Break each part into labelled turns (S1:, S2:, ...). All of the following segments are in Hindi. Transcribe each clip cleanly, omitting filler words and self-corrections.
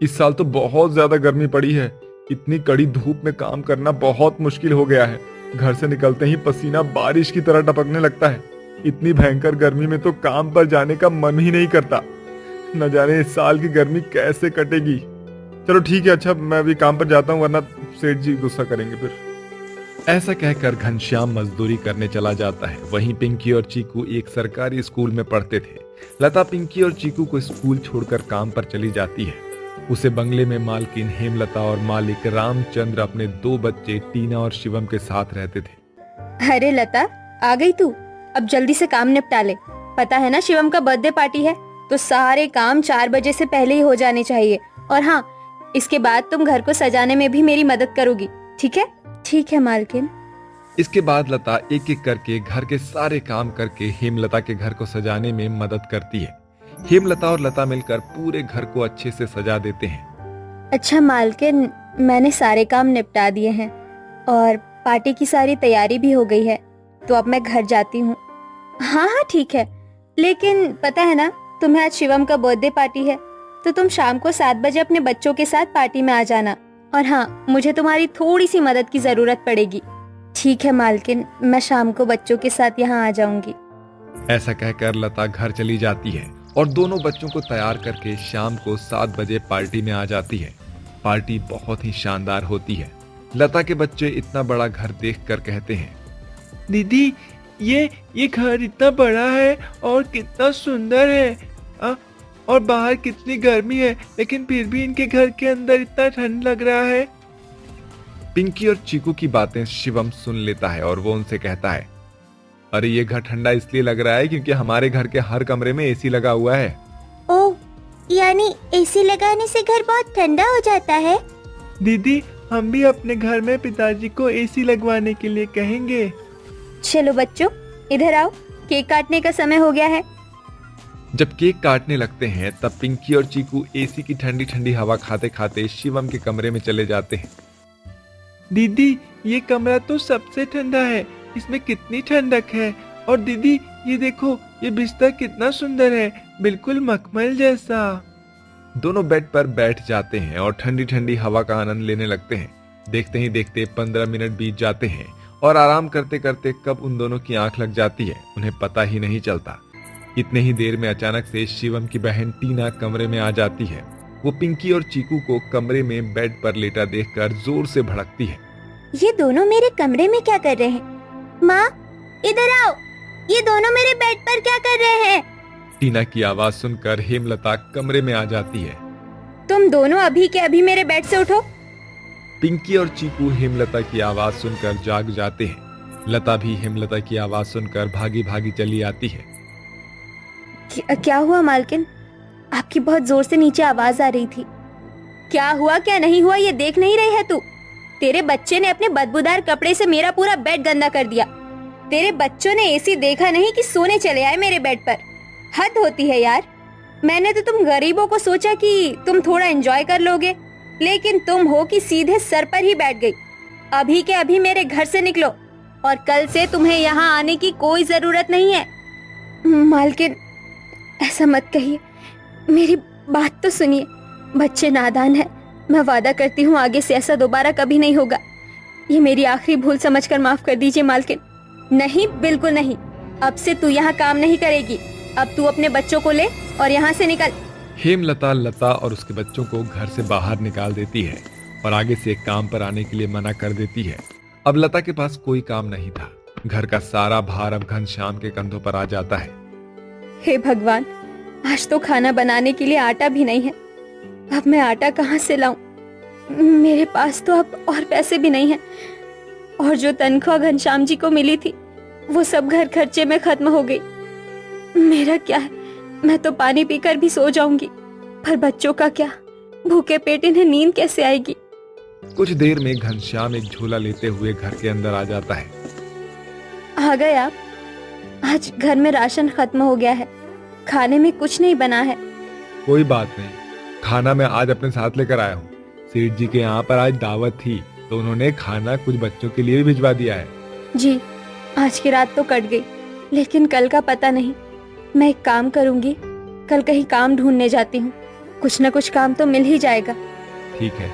S1: इस साल तो बहुत ज्यादा गर्मी पड़ी है। इतनी कड़ी धूप में काम करना बहुत मुश्किल हो गया है। घर से निकलते ही पसीना बारिश की तरह टपकने लगता है। इतनी भयंकर गर्मी में तो काम पर जाने का मन ही नहीं करता। न जाने इस साल की गर्मी कैसे कटेगी। चलो ठीक है, अच्छा मैं भी काम पर जाता हूँ, वरना सेठ जी गुस्सा करेंगे फिर। ऐसा कहकर घनश्याम मजदूरी करने चला जाता है। वहीं पिंकी और चीकू एक सरकारी स्कूल में पढ़ते थे। लता पिंकी और चीकू को स्कूल छोड़कर काम पर चली जाती है। उसे बंगले में मालकिन हेमलता और मालिक रामचंद्र अपने दो बच्चे टीना और शिवम के साथ रहते थे।
S2: अरे लता, आ गई तू। अब जल्दी से काम निपटा ले। पता है ना शिवम का बर्थडे पार्टी है, तो सारे काम 4 बजे से पहले ही हो जाने चाहिए। और हाँ, इसके बाद तुम घर को सजाने में भी मेरी मदद करोगी, ठीक है? ठीक है मालकिन।
S1: इसके बाद लता एक एक करके घर के सारे काम करके हेमलता के घर को सजाने में मदद करती है। हेमलता और लता मिलकर पूरे घर को अच्छे से सजा देते हैं।
S2: अच्छा मालकिन, मैंने सारे काम निपटा दिए हैं और पार्टी की सारी तैयारी भी हो गई है, तो अब मैं घर जाती हूँ। हाँ हाँ ठीक है, लेकिन पता है ना तुम्हें आज शिवम का बर्थडे पार्टी है, तो तुम शाम को 7 बजे अपने बच्चों के साथ पार्टी में आ जाना। और हाँ, मुझे तुम्हारी थोड़ी सी मदद की जरूरत पड़ेगी। ठीक है मालकिन, मैं शाम को बच्चों के साथ यहाँ आ जाऊंगी।
S1: ऐसा कहकर लता घर चली जाती है और दोनों बच्चों को तैयार करके शाम को 7 बजे पार्टी में आ जाती है। पार्टी बहुत ही शानदार होती है। लता के बच्चे इतना बड़ा घर देखकर कहते हैं,
S3: दीदी ये घर इतना बड़ा है और कितना सुंदर है। और बाहर कितनी गर्मी है, लेकिन फिर भी इनके घर के अंदर इतना ठंड लग रहा है।
S1: पिंकी और चीकू की बातें शिवम सुन लेता है और वो उनसे कहता है, अरे ये घर ठंडा इसलिए लग रहा है क्योंकि हमारे घर के हर कमरे में एसी लगा हुआ है।
S2: ओह, यानी एसी लगाने से घर बहुत ठंडा हो जाता है?
S3: दीदी, हम भी अपने घर में पिताजी को एसी लगवाने के लिए कहेंगे।
S2: चलो बच्चों, इधर आओ, केक काटने का समय हो गया है।
S1: जब केक काटने लगते हैं तब पिंकी और चीकू एसी की ठंडी ठंडी हवा खाते खाते शिवम के कमरे में चले जाते हैं।
S3: दीदी, ये कमरा तो सबसे ठंडा है, इसमें कितनी ठंडक है। और दीदी, ये देखो, ये बिस्तर कितना सुंदर है, बिल्कुल मखमल जैसा।
S1: दोनों बेड पर बैठ जाते हैं और ठंडी ठंडी हवा का आनंद लेने लगते हैं। देखते ही देखते 15 मिनट बीत जाते हैं और आराम करते करते कब उन दोनों की आंख लग जाती है उन्हें पता ही नहीं चलता। इतने ही देर में अचानक से शिवम की बहन टीना कमरे में आ जाती है। वो पिंकी और चीकू को कमरे में बेड पर लेटा देखकर जोर से भड़कती है।
S2: ये दोनों मेरे कमरे में क्या कर रहे हैं? माँ, इधर आओ, ये दोनों मेरे बेड पर क्या कर रहे हैं?
S1: टीना की आवाज सुनकर हेमलता कमरे में आ जाती है।
S2: तुम दोनों अभी के अभी मेरे बेड से उठो।
S1: पिंकी और चीकू हेमलता की आवाज सुनकर जाग जाते हैं। लता भी हेमलता की आवाज सुनकर भागी भागी चली आती है।
S2: क्या हुआ मालकिन? आपकी बहुत जोर से नीचे आवाज आ रही थी। क्या हुआ क्या नहीं हुआ ये देख नहीं रही है तू? तेरे बच्चे ने अपने बदबूदार कपड़े से मेरा पूरा बेड गंदा कर दिया। तेरे बच्चों ने एसी देखा नहीं कि सोने चले आए मेरे बेड पर। हद होती है यार। मैंने तो तुम गरीबों को सोचा कि तुम थोड़ा एंजॉय कर लोगे, लेकिन तुम हो कि सीधे सर पर ही बैठ गई। अभी के अभी मेरे घर से निकलो और कल से तुम्हें यहाँ आने की कोई जरूरत नहीं है। मालकिन, ऐसा मत कहिए, मेरी बात तो सुनिए। बच्चे नादान हैं, मैं वादा करती हूँ आगे से ऐसा दोबारा कभी नहीं होगा। ये मेरी आखिरी भूल समझकर माफ कर दीजिए मालकिन। नहीं, बिल्कुल नहीं। अब से तू यहाँ काम नहीं करेगी। अब तू अपने बच्चों को ले और यहाँ से निकल।
S1: हेमलता लता और उसके बच्चों को घर से बाहर निकाल देती है और आगे से काम पर आने के लिए मना कर देती है। अब लता के पास कोई काम नहीं था। घर का सारा भार अब घनश्याम के कंधों पर आ जाता है।
S2: हे भगवान, आज तो खाना बनाने के लिए आटा भी नहीं है। अब मैं आटा कहाँ से लाऊं? मेरे पास तो अब और पैसे भी नहीं हैं। और जो तनख्वाह घनश्याम जी को मिली थी वो सब घर खर्चे में खत्म हो गई। मेरा क्या है, मैं तो पानी पीकर भी सो जाऊंगी, पर बच्चों का क्या? भूखे पेट इन्हें नींद कैसे आएगी?
S1: कुछ देर में घनश्याम एक झोला लेते हुए घर के अंदर आ जाता है।
S2: आ गए आप? आज घर में राशन खत्म हो गया है, खाने में कुछ नहीं बना है।
S1: कोई बात नहीं, खाना मैं आज अपने साथ लेकर आया हूँ। सेठ जी के यहाँ पर आज दावत थी तो उन्होंने खाना कुछ बच्चों के लिए भी भिजवा दिया है।
S2: जी, आज की रात तो कट गई, लेकिन कल का पता नहीं। मैं एक काम करूंगी, कल कहीं काम ढूंढने जाती हूँ। कुछ न कुछ काम तो मिल ही जाएगा।
S1: ठीक है।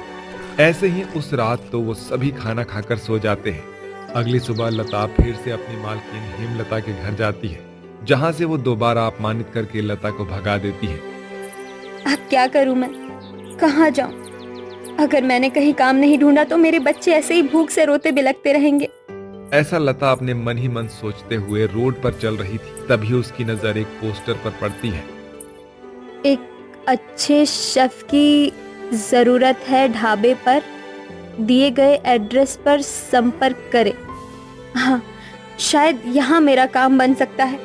S1: ऐसे ही उस रात तो वो सभी खाना खाकर सो जाते हैं। अगली सुबह लता फिर से अपनी मालकिन हेमलता के घर जाती है, जहां से वो दोबारा अपमानित करके लता को भगा देती है।
S2: अब क्या करूं मैं, कहाँ जाऊं? अगर मैंने कहीं काम नहीं ढूंढा तो मेरे बच्चे ऐसे ही भूख से रोते बिलखते रहेंगे।
S1: ऐसा लता अपने मन ही मन सोचते हुए रोड पर चल रही थी, तभी उसकी नजर एक पोस्टर पर पड़ती है।
S2: एक अच्छे शेफ की जरूरत है, ढाबे पर दिए गए एड्रेस पर संपर्क करें। हाँ, शायद यहाँ मेरा काम बन सकता है।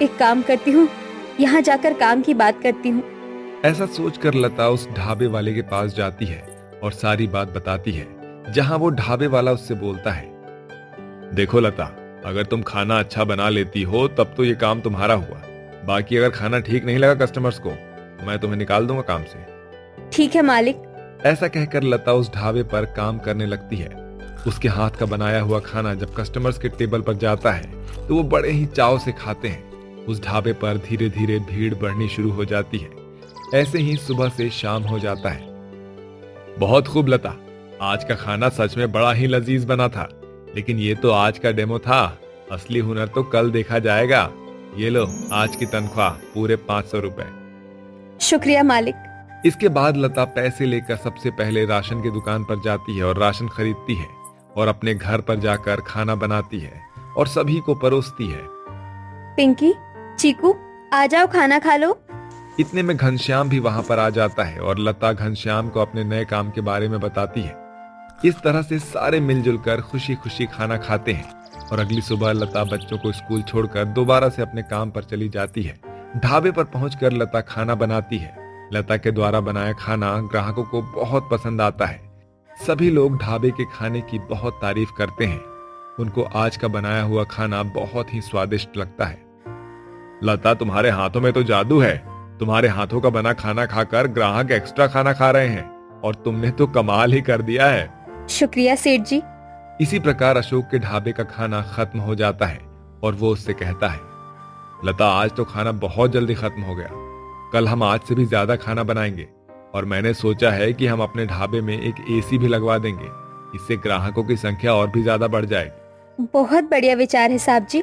S2: एक काम करती हूँ, यहाँ जाकर काम की बात करती हूँ।
S1: ऐसा सोचकर लता उस ढाबे वाले के पास जाती है और सारी बात बताती है, जहां वो ढाबे वाला उससे बोलता है, देखो लता, अगर तुम खाना अच्छा बना लेती हो तब तो ये काम तुम्हारा हुआ। बाकी अगर खाना ठीक नहीं लगा कस्टमर्स को, तो मैं तुम्हें निकाल दूंगा काम से।
S2: ठीक है मालिक।
S1: ऐसा कहकर लता उस ढाबे पर काम करने लगती है। उसके हाथ का बनाया हुआ खाना जब कस्टमर्स के टेबल पर जाता है तो वो बड़े ही चाव से खाते हैं। उस ढाबे पर धीरे धीरे भीड़ बढ़नी शुरू हो जाती है। ऐसे ही सुबह से शाम हो जाता है। बहुत खूब लता, आज का खाना सच में बड़ा ही लजीज बना था, लेकिन ये तो आज का डेमो था। असली हुनर तो कल देखा जाएगा। ये लो आज की तनख्वाह, पूरे 500 रुपए।
S2: शुक्रिया मालिक।
S1: इसके बाद लता पैसे लेकर सबसे पहले राशन की दुकान पर जाती है और राशन खरीदती है और अपने घर पर जाकर खाना बनाती है और सभी को परोसती है।
S2: पिंकी, चीकू, आ जाओ खाना खा लो।
S1: इतने में घनश्याम भी वहां पर आ जाता है और लता घनश्याम को अपने नए काम के बारे में बताती है। इस तरह से सारे मिलजुल कर खुशी खुशी खाना खाते हैं और अगली सुबह लता बच्चों को स्कूल छोड़कर दोबारा से अपने काम पर चली जाती है। ढाबे पर पहुंचकर लता खाना बनाती है। लता के द्वारा बनाया खाना ग्राहकों को बहुत पसंद आता है। सभी लोग ढाबे के खाने की बहुत तारीफ करते हैं। उनको आज का बनाया हुआ खाना बहुत ही स्वादिष्ट लगता है। लता, तुम्हारे हाथों में तो जादू है। तुम्हारे हाथों का बना खाना खाकर ग्राहक एक्स्ट्रा खाना खा रहे हैं और तुमने तो कमाल ही कर दिया है।
S2: शुक्रिया सेठ जी।
S1: इसी प्रकार अशोक के ढाबे का खाना खत्म हो जाता है और वो उससे कहता है, लता, आज तो खाना बहुत जल्दी खत्म हो गया। कल हम आज से भी ज्यादा खाना बनाएंगे और मैंने सोचा है कि हम अपने ढाबे में एक एसी भी लगवा देंगे। इससे ग्राहकों की संख्या और भी ज्यादा बढ़ जाएगी।
S2: बहुत बढ़िया विचार है साहब जी।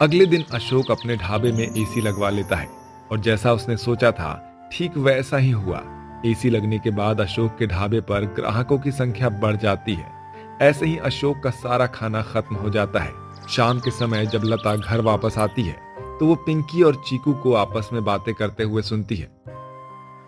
S1: अगले दिन अशोक अपने ढाबे में एसी लगवा लेता है और जैसा उसने सोचा था ठीक वैसा ही हुआ। एसी लगने के बाद अशोक के ढाबे पर ग्राहकों की संख्या बढ़ जाती है। ऐसे ही अशोक का सारा खाना खत्म हो जाता है। शाम के समय जब लता घर वापस आती है तो वो पिंकी और चीकू को आपस में बातें करते हुए सुनती है।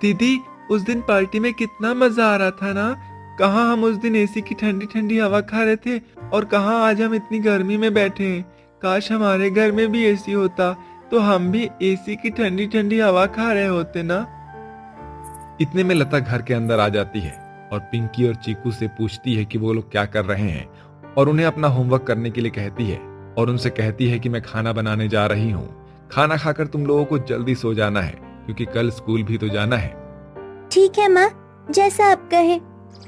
S3: दीदी, उस दिन पार्टी में कितना मजा आ रहा था ना। कहाँ हम उस दिन एसी की ठंडी ठंडी हवा खा रहे थे और कहाँ आज हम इतनी गर्मी में बैठे हैं। काश हमारे घर में भी एसी होता तो हम भी एसी की ठंडी ठंडी हवा खा रहे होते ना।
S1: इतने में लता घर के अंदर आ जाती है और पिंकी और चीकू से पूछती है कि वो लोग क्या कर रहे हैं और उन्हें अपना होमवर्क करने के लिए कहती है और उनसे कहती है कि मैं खाना बनाने जा रही हूँ। खाना खाकर तुम लोगों को जल्दी सो जाना है क्योंकि कल स्कूल भी तो जाना है।
S2: ठीक है माँ, जैसा आप कहें।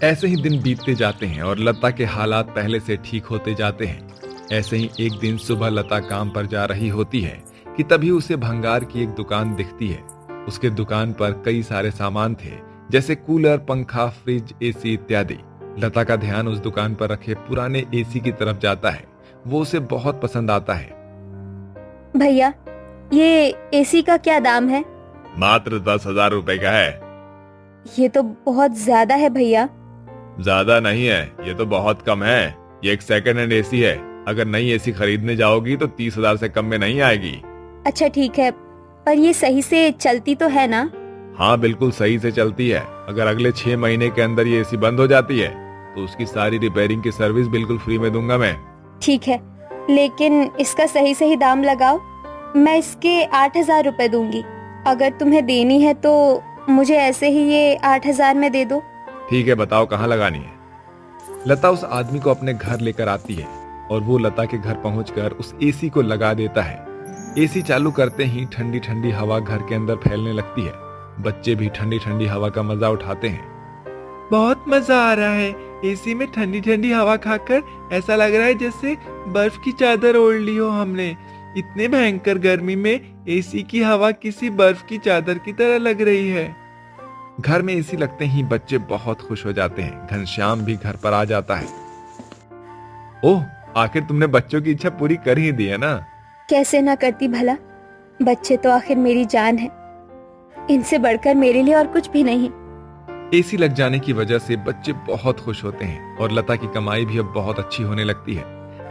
S1: ऐसे ही दिन बीतते जाते हैं और लता के हालात पहले से ठीक होते जाते हैं। ऐसे ही एक दिन सुबह लता काम पर जा रही होती है कि तभी उसे भंगार की एक दुकान दिखती है। उसके दुकान पर कई सारे सामान थे, जैसे कूलर, पंखा, फ्रिज, एसी इत्यादि। लता का ध्यान उस दुकान पर रखे पुराने एसी की तरफ जाता है। वो उसे बहुत पसंद आता है।
S2: भैया, ये एसी का क्या दाम है?
S1: मात्र 10,000 रुपए का है।
S2: ये तो बहुत ज्यादा है भैया।
S1: ज्यादा नहीं है, ये तो बहुत कम है। ये एक सेकंड हैंड एसी है। अगर नई एसी खरीदने जाओगी तो 30,000 से कम में नहीं आएगी।
S2: अच्छा ठीक है, पर ये सही से चलती तो है ना?
S1: हाँ, बिल्कुल सही से चलती है। अगर अगले 6 महीने के अंदर ये एसी बंद हो जाती है तो उसकी सारी रिपेयरिंग की सर्विस बिल्कुल फ्री में दूंगा मैं।
S2: ठीक है, लेकिन इसका सही सही दाम लगाओ। मैं इसके 8,000 रुपए दूंगी। अगर तुम्हें देनी है तो मुझे ऐसे ही ये 8,000 में दे दो।
S1: ठीक है, बताओ कहाँ लगानी है। लता उस आदमी को अपने घर लेकर आती है और वो लता के घर पहुंचकर उस एसी को लगा देता है। एसी चालू करते ही ठंडी ठंडी हवा घर के अंदर फैलने लगती है। बच्चे भी ठंडी ठंडी हवा का मजा उठाते हैं।
S3: बहुत मजा आ रहा है। एसी में ठंडी ठंडी हवा खाकर ऐसा लग रहा है जैसे बर्फ की चादर ओढ़ ली हो हमने। इतने भयंकर गर्मी में एसी की हवा किसी बर्फ की चादर की तरह लग रही है।
S1: घर में एसी लगते ही बच्चे बहुत खुश हो जाते हैं। घनश्याम भी घर पर आ जाता है। ओह, आखिर तुमने बच्चों की इच्छा पूरी कर ही दी है ना।
S2: कैसे ना करती भला, बच्चे तो आखिर मेरी जान है, इनसे बढ़कर मेरे लिए और कुछ भी नहीं।
S1: एसी लग जाने की वजह से बच्चे बहुत खुश होते हैं और लता की कमाई भी अब बहुत अच्छी होने लगती है।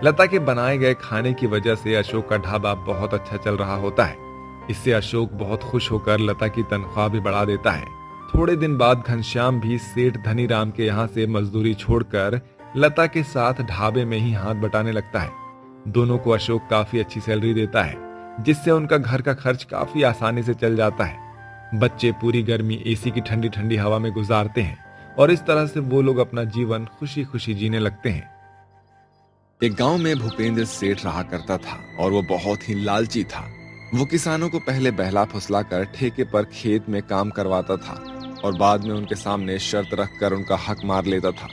S1: लता के बनाए गए खाने की वजह से अशोक का ढाबा बहुत अच्छा चल रहा होता है। इससे अशोक बहुत खुश होकर लता की तनख्वाह भी बढ़ा देता है। थोड़े दिन बाद घनश्याम भी सेठ धनीराम के यहाँ से मजदूरी छोड़कर लता के साथ ढाबे में ही हाथ बटाने लगता है। दोनों को अशोक काफी अच्छी सैलरी देता है, जिससे उनका घर का खर्च काफी आसानी से चल जाता है। बच्चे पूरी गर्मी एसी की ठंडी ठंडी हवा में गुजारते हैं और इस तरह से वो लोग अपना जीवन खुशी खुशी जीने लगते हैं।
S4: एक गांव में भूपेंद्र सेठ रहा करता था और वो बहुत ही लालची था। वो किसानों को पहले बहला फुसला कर ठेके पर खेत में काम करवाता था और बाद में उनके सामने शर्त रखकर उनका हक मार लेता था।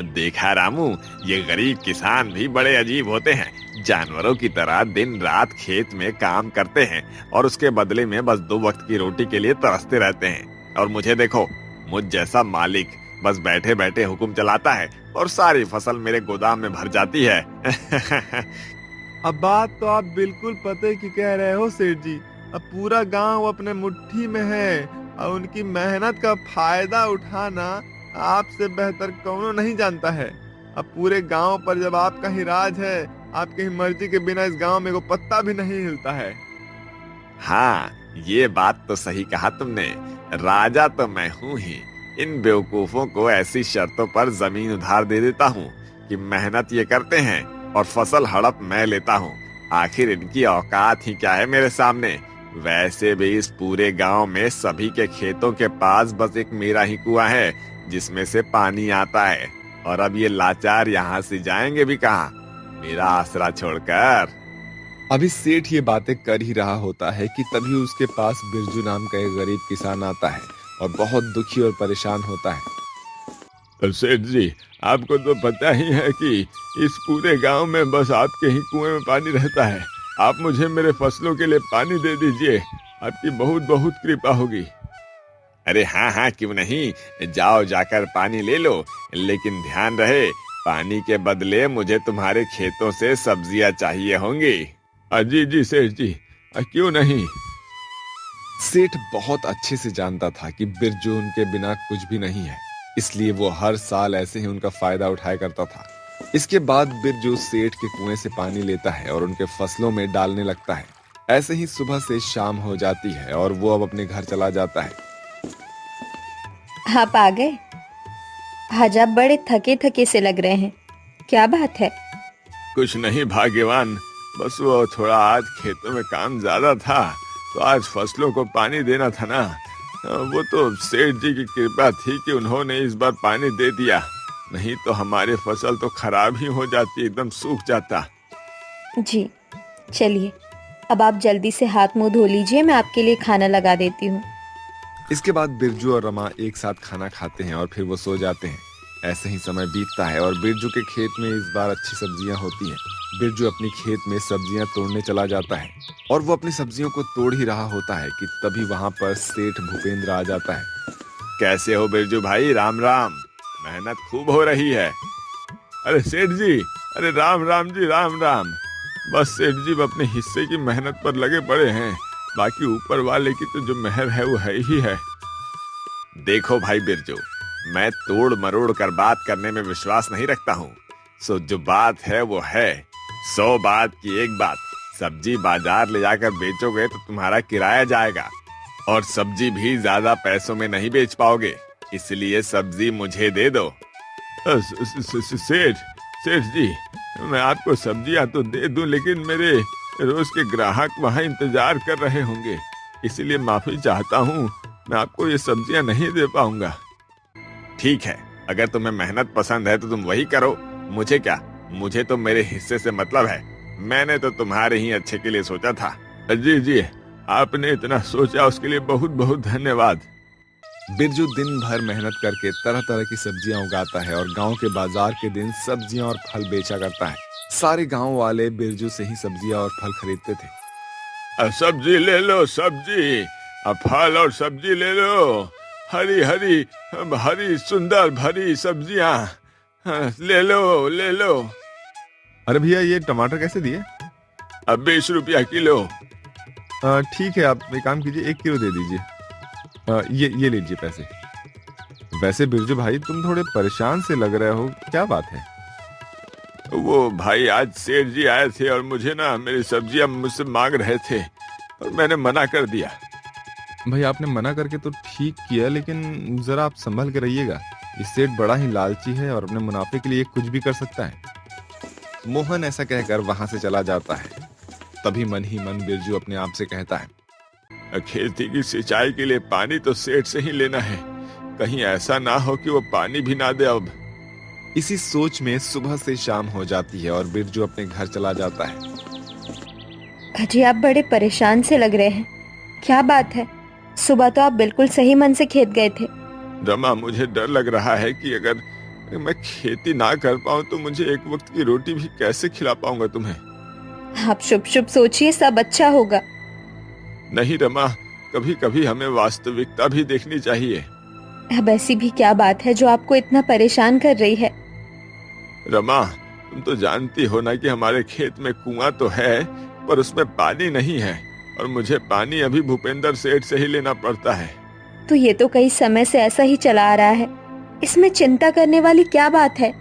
S5: देखा रामू, ये गरीब किसान भी बड़े अजीब होते हैं। जानवरों की तरह दिन रात खेत में काम करते हैं और उसके बदले में बस 2 वक्त की रोटी के लिए तरसते रहते हैं। और मुझे देखो, मुझ जैसा मालिक बस बैठे बैठे हुक्म चलाता है और सारी फसल मेरे गोदाम में भर जाती है।
S3: अब बात तो आप बिल्कुल पते की कह रहे हो सेठ जी। अब पूरा गांव अपने मुट्ठी में है और उनकी मेहनत का फायदा उठाना आपसे बेहतर कौनो नहीं जानता है। अब पूरे गांव पर जब आपका ही राज है, आपकी ही मर्जी के बिना इस गांव में को पत्ता भी नहीं हिलता है।
S5: हाँ, ये बात तो सही कहा तुमने। राजा तो मैं हूँ ही। इन बेवकूफों को ऐसी शर्तों पर जमीन उधार दे देता हूँ कि मेहनत ये करते हैं और फसल हड़प मैं लेता हूँ। आखिर इनकी औकात ही क्या है मेरे सामने। वैसे भी इस पूरे गांव में सभी के खेतों के पास बस एक मेरा ही कुआं है जिसमें से पानी आता है, और अब ये लाचार यहाँ से जाएंगे भी कहाँ, मेरा आसरा छोड़कर।
S4: अभी सेठ ये बातें कर ही रहा होता है कि तभी उसके पास बिरजू नाम का एक गरीब किसान आता है और बहुत दुखी और परेशान होता है।
S5: सेठ जी, आपको तो पता ही है कि इस पूरे गांव में बस आपके ही कुएं में पानी रहता है। आप मुझे मेरे फसलों के लिए पानी दे दीजिए, आपकी बहुत बहुत कृपा होगी। अरे हाँ हाँ, क्यों नहीं, जाओ जाकर पानी ले लो, लेकिन ध्यान रहे पानी के बदले मुझे तुम्हारे खेतों से सब्जियां चाहिए होंगी। जी जी सेठ जी, क्यों नहीं।
S4: सेठ बहुत अच्छे से जानता था कि बिरजू उनके बिना कुछ भी नहीं है, इसलिए वो हर साल ऐसे ही उनका फायदा उठाया करता था। इसके बाद बिरजू सेठ के कुएं से पानी लेता है और उनके फसलों में डालने लगता है। ऐसे ही सुबह से शाम हो जाती है और वो अब अपने घर चला जाता है।
S2: आप आ गए? आज आप बड़े थके थके से लग रहे हैं, क्या बात है?
S5: कुछ नहीं भाग्यवान, बस वो थोड़ा आज खेतों में काम ज्यादा था, तो आज फसलों को पानी देना था ना। वो तो सेठ जी की कृपा थी कि उन्होंने इस बार पानी दे दिया, नहीं तो हमारी फसल तो खराब ही हो जाती, एकदम सूख जाता।
S2: जी चलिए, अब आप जल्दी से हाथ मुंह धो लीजिए, मैं आपके लिए खाना लगा देती हूँ।
S4: इसके बाद बिरजू और रमा एक साथ खाना खाते हैं और फिर वो सो जाते हैं। ऐसे ही समय बीतता है और बिरजू के खेत में इस बार अच्छी सब्जियां होती हैं। बिरजू अपनी खेत में सब्जियां तोड़ने चला जाता है और वो अपनी सब्जियों को तोड़ ही रहा होता है कि तभी वहां पर सेठ भूपेंद्र आ जाता है।
S5: कैसे हो बिरजू भाई? राम राम, मेहनत खूब हो रही है। अरे सेठ जी, अरे राम राम जी, राम राम। बस सेठ जी अपने हिस्से की मेहनत पर लगे पड़े हैं, बाकी ऊपर वाले की तो जो मेहर है वो है ही है। देखो भाई बिरजू, मैं तोड़ मरोड़ कर बात करने में विश्वास नहीं रखता हूँ। सो जो बात है वो है, 100 बात की एक बात। सब्जी बाजार ले जाकर बेचोगे तो तुम्हारा किराया जाएगा और सब्जी भी ज्यादा पैसों में नहीं बेच पाओगे, इसलिए सब्जी मुझे दे दो। सेठ जी, मैं आपको सब्जियां तो दे दूं, लेकिन मेरे रोज के ग्राहक वहां इंतजार कर रहे होंगे, इसलिए माफी चाहता हूँ, मैं आपको ये सब्जियां नहीं दे पाऊंगा। ठीक है, अगर तुम्हें मेहनत पसंद है तो तुम वही करो, मुझे क्या, मुझे तो मेरे हिस्से से मतलब है। मैंने तो तुम्हारे ही अच्छे के लिए सोचा था। जी जी, आपने इतना सोचा उसके लिए बहुत बहुत धन्यवाद।
S4: बिरजू दिन भर मेहनत करके तरह तरह की सब्जियां उगाता है और गांव के बाजार के दिन सब्जियां और फल बेचा करता है। सारे गांव वाले बिरजू से ही सब्जियां और फल खरीदते थे।
S5: सब्जी ले लो, सब्जी अब फल और सब्जी ले लो, हरी हरी हरी सुंदर भरी सब्जियां। हाँ, ले लो।
S4: अरे भैया, ये टमाटर कैसे दिए?
S5: अब 20 रुपया किलो।
S4: ठीक है, आप एक काम कीजिए, 1 किलो दे दीजिए। ये लीजिए पैसे। वैसे बिरजू भाई, तुम थोड़े परेशान से लग रहे हो, क्या बात है?
S5: वो भाई, आज सेठ जी आए थे और मुझे ना मेरी सब्जियां मुझसे मांग रहे थे और मैंने मना कर दिया।
S4: भाई, आपने मना करके तो ठीक किया, लेकिन जरा आप संभल के रहिएगा। ये सेठ बड़ा ही लालची है और अपने मुनाफे के लिए कुछ भी कर सकता है। मोहन ऐसा कहकर वहां से चला जाता है। तभी मन ही मन बिरजू अपने आप से कहता है,
S5: खेती की सिंचाई के लिए पानी तो सेठ से ही लेना है, कहीं ऐसा ना हो कि वो पानी भी ना दे। अब
S4: इसी सोच में सुबह से शाम हो जाती है और बिरजू अपने घर चला जाता है।
S2: अजी, आप बड़े परेशान से लग रहे हैं, क्या बात है? सुबह तो आप बिल्कुल सही मन से खेत गए थे।
S5: रमा, मुझे डर लग रहा है कि अगर मैं खेती ना कर पाऊं तो मुझे एक वक्त की रोटी भी कैसे खिला पाऊंगा तुम्हें।
S2: आप शुभ शुभ सोचिए, सब अच्छा होगा।
S5: नहीं रमा, कभी कभी हमें वास्तविकता भी देखनी चाहिए।
S2: अब ऐसी भी क्या बात है जो आपको इतना परेशान कर रही है?
S5: रमा, तुम तो जानती हो ना कि हमारे खेत में कुआं तो है पर उसमें पानी नहीं है और मुझे पानी अभी भूपेंद्र सेठ से ही लेना पड़ता है।
S2: तो ये तो कई समय से ऐसा ही चला आ रहा है, इसमें चिंता करने वाली क्या बात है?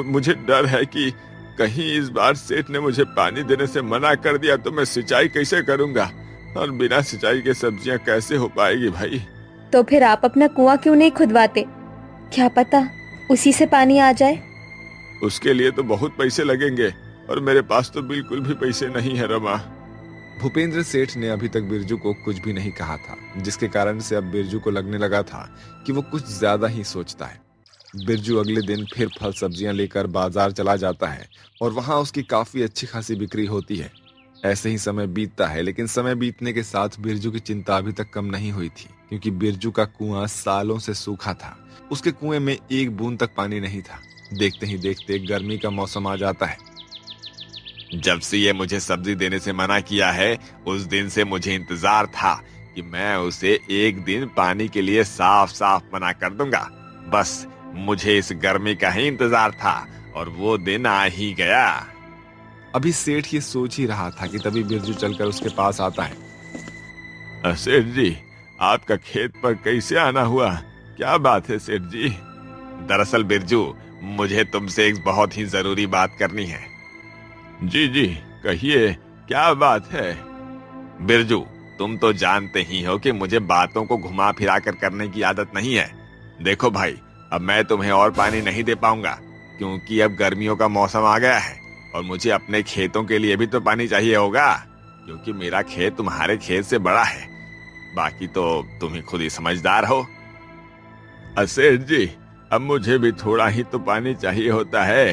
S5: मुझे डर है कि कहीं इस बार सेठ ने मुझे पानी देने से मना कर दिया तो मैं सिंचाई कैसे करूंगा और बिना सिंचाई के सब्जियां कैसे हो पाएगी भाई।
S2: तो फिर आप अपना कुआं क्यों नहीं खुदवाते? क्या पता उसी से पानी आ जाए।
S5: उसके लिए तो बहुत पैसे लगेंगे और मेरे पास तो बिल्कुल भी पैसे नहीं है रमा।
S4: भूपेंद्र सेठ ने अभी तक बिरजू को कुछ भी नहीं कहा था, जिसके कारण से अब बिरजू को लगने लगा था कि वो कुछ ज्यादा ही सोचता है। बिरजू अगले दिन फिर फल सब्जियां लेकर बाजार चला जाता है और वहां उसकी काफी अच्छी खासी बिक्री होती है। ऐसे ही समय बीतता है, लेकिन समय बीतने के साथ बिरजू की चिंता अभी तक कम नहीं हुई थी, क्योंकि बिरजू का कुआं सालों से सूखा था। उसके कुएं में एक बूंद तक पानी नहीं था। देखते ही देखते गर्मी का मौसम आ जाता है।
S5: जब से ये मुझे सब्जी देने से मना किया है, उस दिन से मुझे इंतजार था कि मैं उसे एक दिन पानी के लिए साफ साफ मना कर दूंगा। बस मुझे इस गर्मी का ही इंतजार था और वो दिन आ ही गया।
S4: अभी सेठ ये सोच ही रहा था कि तभी बिरजू चलकर उसके पास आता है।
S5: सेठ जी, आपका खेत पर कैसे आना हुआ? क्या बात है सेठ जी? दरअसल बिरजू, मुझे तुमसे एक बहुत ही जरूरी बात करनी है। जी जी, कहिए, क्या बात है? बिरजू, तुम तो जानते ही हो कि मुझे बातों को घुमा फिरा कर करने की आदत नहीं है। देखो भाई, अब मैं तुम्हें और पानी नहीं दे पाऊंगा, क्योंकि अब गर्मियों का मौसम आ गया है और मुझे अपने खेतों के लिए भी तो पानी चाहिए होगा, क्योंकि मेरा खेत तुम्हारे खेत से बड़ा है। बाकी तो तुम ही खुद ही समझदार हो। सेठ जी, अब मुझे भी थोड़ा ही तो पानी चाहिए होता है।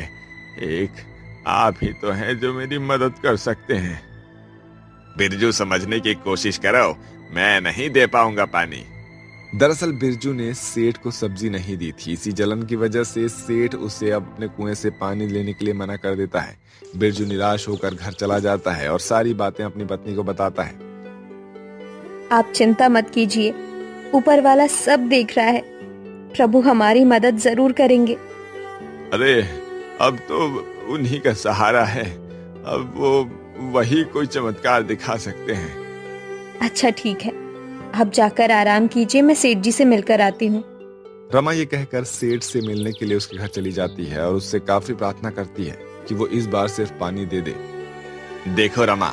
S5: एक आप ही तो हैं जो मेरी मदद कर सकते हैं। बिरजू, समझने की कोशिश करो, मैं नहीं दे पाऊंगा पानी।
S4: दरअसल बिरजू ने सेठ को सब्जी नहीं दी थी। इसी जलन की वजह से सेठ उसे अपने कुएं से पानी लेने के लिए मना कर देता है। बिरजू निराश होकर घर चला जाता है और सारी बातें अपनी पत्नी को बताता है।
S2: आप चिंता मत कीजिए, ऊपर वाला सब देख रहा है, प्रभु हमारी मदद जरूर करेंगे।
S5: अरे, अब तो उन्हीं का सहारा है, अब वो वही कोई चमत्कार दिखा सकते हैं।
S2: अच्छा ठीक है, आप जाकर आराम कीजिए, मैं सेठ जी से मिलकर आती हूँ।
S4: रमा ये कहकर सेठ से मिलने के लिए उसके घर चली जाती है और उससे काफी प्रार्थना करती है कि वो इस बार सिर्फ पानी दे दे।
S5: देखो रमा,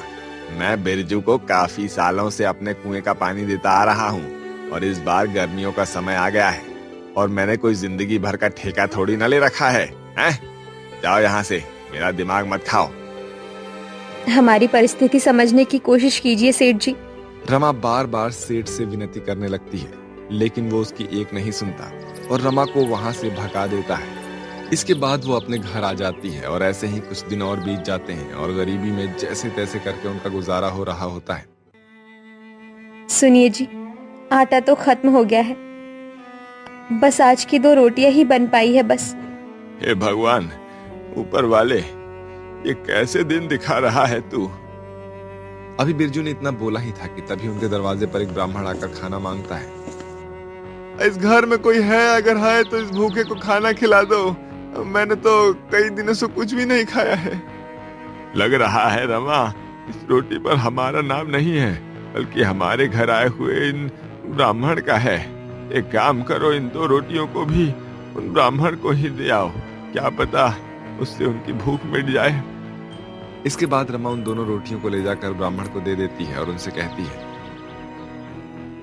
S5: मैं बिरजू को काफी सालों से अपने कुएं का पानी देता आ रहा हूँ और इस बार गर्मियों का समय आ गया है और मैंने कोई जिंदगी भर का ठेका थोड़ी न ले रखा है, हैं? जाओ यहाँ से, मेरा दिमाग मत खाओ।
S2: हमारी परिस्थिति समझने की कोशिश कीजिए सेठ जी।
S4: रमा बार बार सेठ से विनती करने लगती है, लेकिन वो उसकी एक नहीं सुनता और रमा को वहां से भगा देता है। इसके बाद वो अपने घर आ जाती है और ऐसे ही कुछ दिन और बीत जाते हैं और गरीबी में जैसे तैसे करके उनका गुजारा हो रहा होता है।
S2: सुनिए जी, आटा तो खत्म हो गया है, बस आज की 2 रोटियां ही बन पाई है बस।
S5: हे भगवान, ऊपर वाले, ये कैसे दिन दिखा रहा है तू?
S4: अभी बिरजू ने इतना बोला ही था कि तभी उनके दरवाजे पर एक ब्राह्मण आकर खाना मांगता है।
S5: इस घर में कोई है? अगर है तो इस भूखे को खाना खिला दो। मैंने तो कई दिनों से कुछ भी नहीं खाया है। लग रहा है रमा, इस रोटी पर हमारा नाम नहीं है, बल्कि हमारे घर आए हुए इन ब्राह्मण का है। एक काम करो, इन 2 रोटियों को भी उन ब्राह्मण को ही दे आओ, क्या पता उससे उनकी भूख मिट जाए।
S4: इसके बाद रमा उन दोनों रोटियों को ले जाकर ब्राह्मण को दे देती है और उनसे कहती है,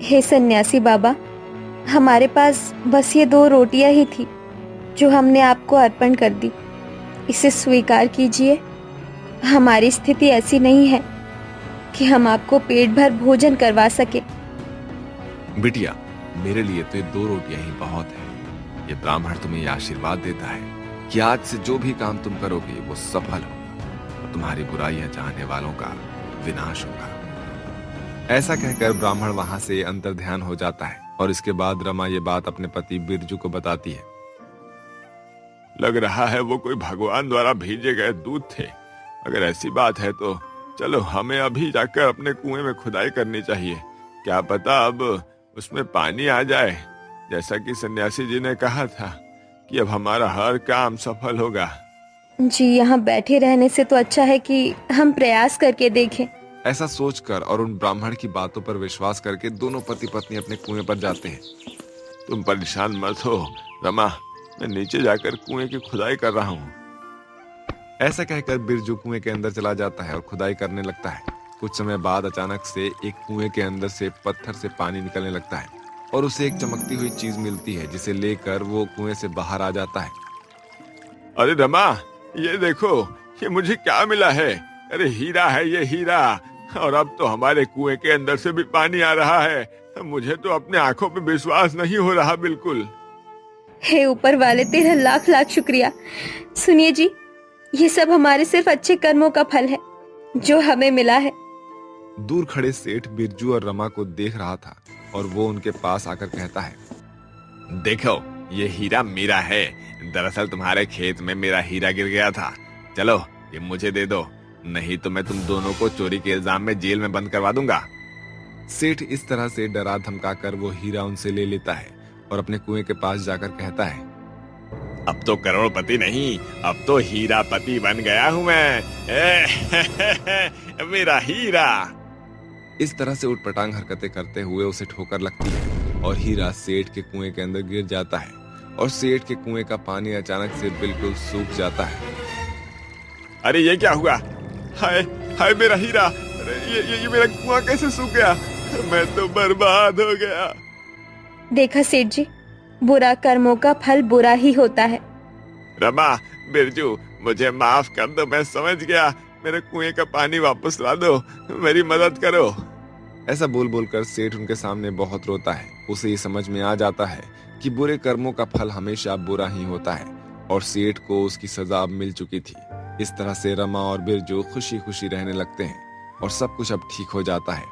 S2: हे सन्यासी बाबा, हमारे पास बस ये 2 रोटियां ही थी जो हमने आपको अर्पण कर दी। इसे स्वीकार कीजिए। हमारी स्थिति ऐसी नहीं है कि हम आपको पेट भर भोजन करवा सके।
S4: बिटिया, मेरे लिए तो ये 2 रोटियां ही बहुत है। ये ब्राह्मण तुम्हें ये आशीर्वाद देता है कि आज से जो भी काम तुम करोगे वो सफल होगा और तुम्हारी बुराइयां चाहने वालों का विनाश होगा। ऐसा कहकर ब्राह्मण वहां से अंतर्ध्यान हो जाता है और इसके बाद रमा ये बात अपने पति बिरजू को बताती है।
S5: लग रहा है वो कोई भगवान द्वारा भेजे गए दूत थे। अगर ऐसी बात है तो चलो हमें अभी जाकर अपने कुएं में खुदाई करनी चाहिए। क्या पता अब उसमें पानी आ जाए, जैसा कि सन्यासी जी ने कहा था कि अब हमारा हर काम सफल होगा।
S2: जी, यहाँ बैठे रहने से तो अच्छा है कि हम प्रयास करके देखें।
S4: ऐसा सोचकर और उन ब्राह्मण की बातों पर विश्वास करके दोनों पति पत्नी अपने कुएं पर जाते हैं।
S5: तुम परेशान मत हो रमा, मैं नीचे जाकर कुएं की खुदाई कर रहा हूँ।
S4: ऐसा कहकर बिरजू कुएं के अंदर चला जाता है और खुदाई करने लगता है। कुछ समय बाद अचानक से एक कुएं के अंदर से पत्थर से पानी निकलने लगता है और उसे एक चमकती हुई चीज मिलती है, जिसे लेकर वो कुएं से बाहर आ जाता है।
S5: अरे रमा, ये देखो, ये मुझे क्या मिला है? अरे हीरा है ये, हीरा। और अब तो हमारे कुएं के अंदर से भी पानी आ रहा है। मुझे तो अपने आंखों पे विश्वास नहीं हो रहा बिल्कुल।
S2: हे ऊपर वाले, तेरा लाख लाख शुक्रिया। सुनिए जी, ये सब हमारे सिर्फ अच्छे कर्मों का फल है जो हमें मिला है।
S4: दूर खड़े सेठ बिरजू और रमा को देख रहा था और वो उनके पास आकर कहता है,
S5: देखो, ये हीरा मेरा है। दरअसल तुम्हारे खेत में मेरा हीरा गिर गया था। चलो ये मुझे दे दो, नहीं तो मैं तुम दोनों को चोरी के इल्जाम में जेल में बंद करवा दूंगा।
S4: सेठ इस तरह से डरा धमकाकर वो हीरा उनसे ले लेता है और अपने कुएं के पास जाकर कहता है,
S5: अब तो करोड़पति नहीं, अब तो हीरापति बन गया हूँ मैं। मेरा हीरा।
S4: इस तरह से उटपटांग हरकतें करते हुए उसे ठोकर लगती है और हीरा सेठ के कुएं के अंदर गिर जाता है और सेठ के कुएं का पानी अचानक से बिल्कुल सूख जाता है।
S5: अरे ये क्या हुआ? हाय हाय, मेरा हीरा! अरे ये मेरा कुआं कैसे सूख गया? मैं तो बर्बाद हो गया।
S2: देखा सेठ जी, बुरा कर्मों का फल बुरा ही होता है।
S5: रमा, बिरजू, मुझे माफ कर दो, मैं समझ गया। मेरे कुएं का पानी वापस ला दो, मेरी मदद करो।
S4: ऐसा बोल बोलकर सेठ उनके सामने बहुत रोता है। उसे ये समझ में आ जाता है कि बुरे कर्मों का फल हमेशा बुरा ही होता है और सेठ को उसकी सजा अब मिल चुकी थी। इस तरह से रमा और बिरजू खुशी खुशी रहने लगते हैं और सब कुछ अब ठीक हो जाता है।